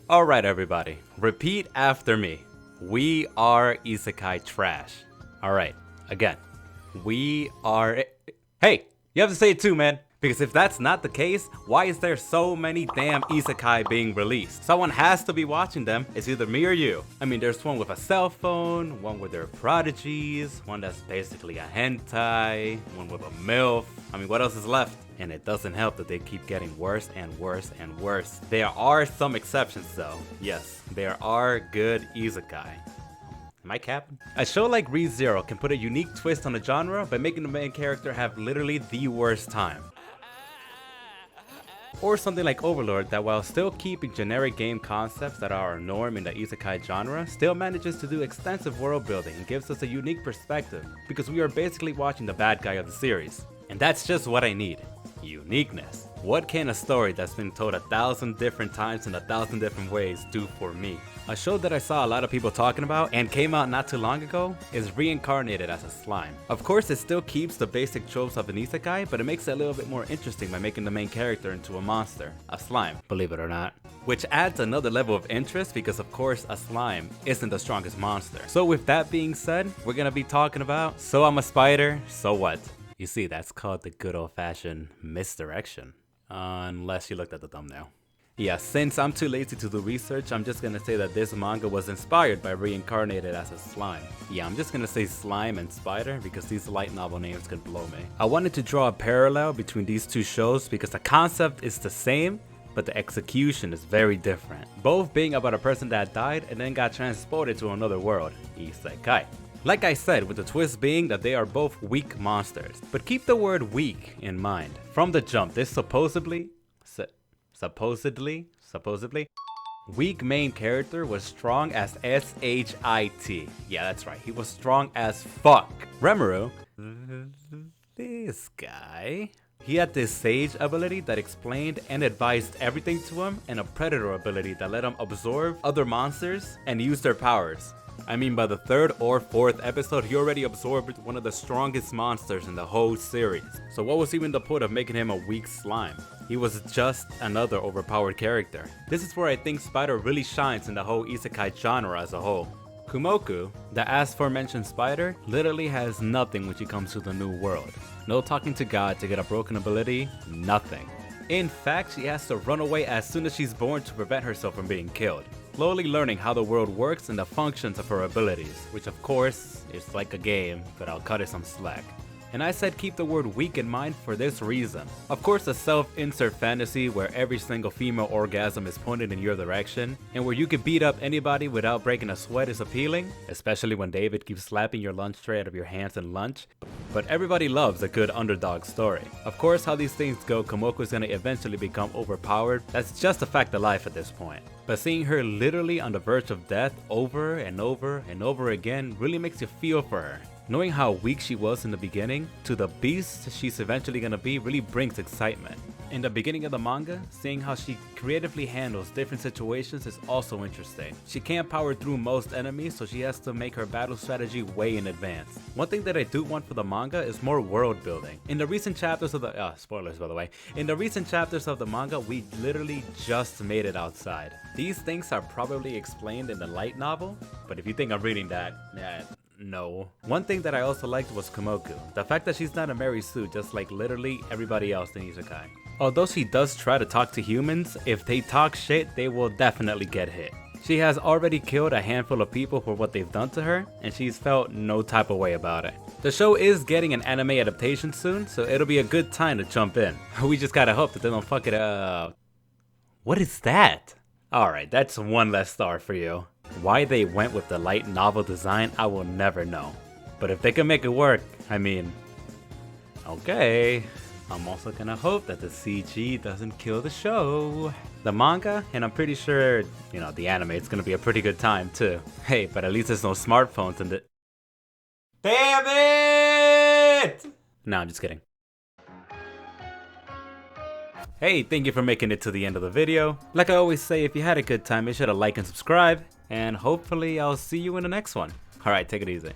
Alright everybody, repeat after me. We are Isekai trash. Alright, again. We are... Hey, you have to say it too, man. Because if that's not the case, why is there so many damn Isekai being released? Someone has to be watching them. It's either me or you. I mean, there's one with a cell phone, one with their prodigies, one that's basically a hentai, one with a MILF. I mean, what else is left? And it doesn't help that they keep getting worse and worse and worse. There are some exceptions though. Yes, there are good Isekai. Am I capping? A show like ReZero can put a unique twist on the genre by making the main character have literally the worst time. Or something like Overlord that, while still keeping generic game concepts that are a norm in the Isekai genre, still manages to do extensive world building and gives us a unique perspective, because we are basically watching the bad guy of the series. And that's just what I need. Uniqueness. What can a story that's been told 1,000 different times in 1,000 different ways do for me? A show that I saw a lot of people talking about and came out not too long ago is reincarnated as a slime. Of course, it still keeps the basic tropes of an isekai, but it makes it a little bit more interesting by making the main character into a monster, a slime, believe it or not. Which adds another level of interest because of course a slime isn't the strongest monster. So with that being said, we're gonna be talking about So I'm a Spider, So What? You see, that's called the good old-fashioned misdirection. Unless you looked at the thumbnail. Yeah, since I'm too lazy to do research, I'm just gonna say that this manga was inspired by reincarnated as a slime. Yeah, I'm just gonna say slime and spider because these light novel names could blow me. I wanted to draw a parallel between these two shows because the concept is the same, but the execution is very different. Both being about a person that died and then got transported to another world, Isekai. Like I said, with the twist being that they are both weak monsters. But keep the word weak in mind. From the jump, this supposedly weak main character was strong as S-H-I-T. Yeah, that's right, he was strong as fuck. ReZero, this guy, he had this sage ability that explained and advised everything to him, and a predator ability that let him absorb other monsters and use their powers. I mean, by the 3rd or 4th episode, he already absorbed one of the strongest monsters in the whole series. So what was even the point of making him a weak slime? He was just another overpowered character. This is where I think Spider really shines in the whole isekai genre as a whole. Kumoku, the aforementioned spider, literally has nothing when she comes to the new world. No talking to God to get a broken ability, nothing. In fact, she has to run away as soon as she's born to prevent herself from being killed. Slowly learning how the world works and the functions of her abilities, which of course is like a game, but I'll cut it some slack. And I said keep the word weak in mind for this reason. Of course, a self-insert fantasy where every single female orgasm is pointed in your direction, and where you can beat up anybody without breaking a sweat is appealing, especially when David keeps slapping your lunch tray out of your hands in lunch. But everybody loves a good underdog story. Of course, how these things go, Komoko is gonna eventually become overpowered. That's just a fact of life at this point. But seeing her literally on the verge of death over and over and over again really makes you feel for her. Knowing how weak she was in the beginning to the beast she's eventually gonna be really brings excitement. In the beginning of the manga, seeing how she creatively handles different situations is also interesting. She can't power through most enemies, so she has to make her battle strategy way in advance. One thing that I do want for the manga is more world building. In the recent chapters of the spoilers by the way, in the recent chapters of the manga, we literally just made it outside. These things are probably explained in the light novel, but if you think I'm reading that, no. One thing that I also liked was Kumoku. The fact that she's not a Mary Sue, just like literally everybody else in Isekai. Although she does try to talk to humans, if they talk shit, they will definitely get hit. She has already killed a handful of people for what they've done to her, and she's felt no type of way about it. The show is getting an anime adaptation soon, so it'll be a good time to jump in. We just gotta hope that they don't fuck it up. What is that? Alright, that's one less star for you. Why they went with the light novel design, I will never know. But if they can make it work, I mean, okay. I'm also gonna hope that the CG doesn't kill the show. The manga, and I'm pretty sure, you know, the anime, it's gonna be a pretty good time too. Hey, but at least there's no smartphones in the... Damn it! No, I'm just kidding. Hey, thank you for making it to the end of the video. Like I always say, if you had a good time, make sure to like and subscribe. And hopefully I'll see you in the next one. Alright, take it easy.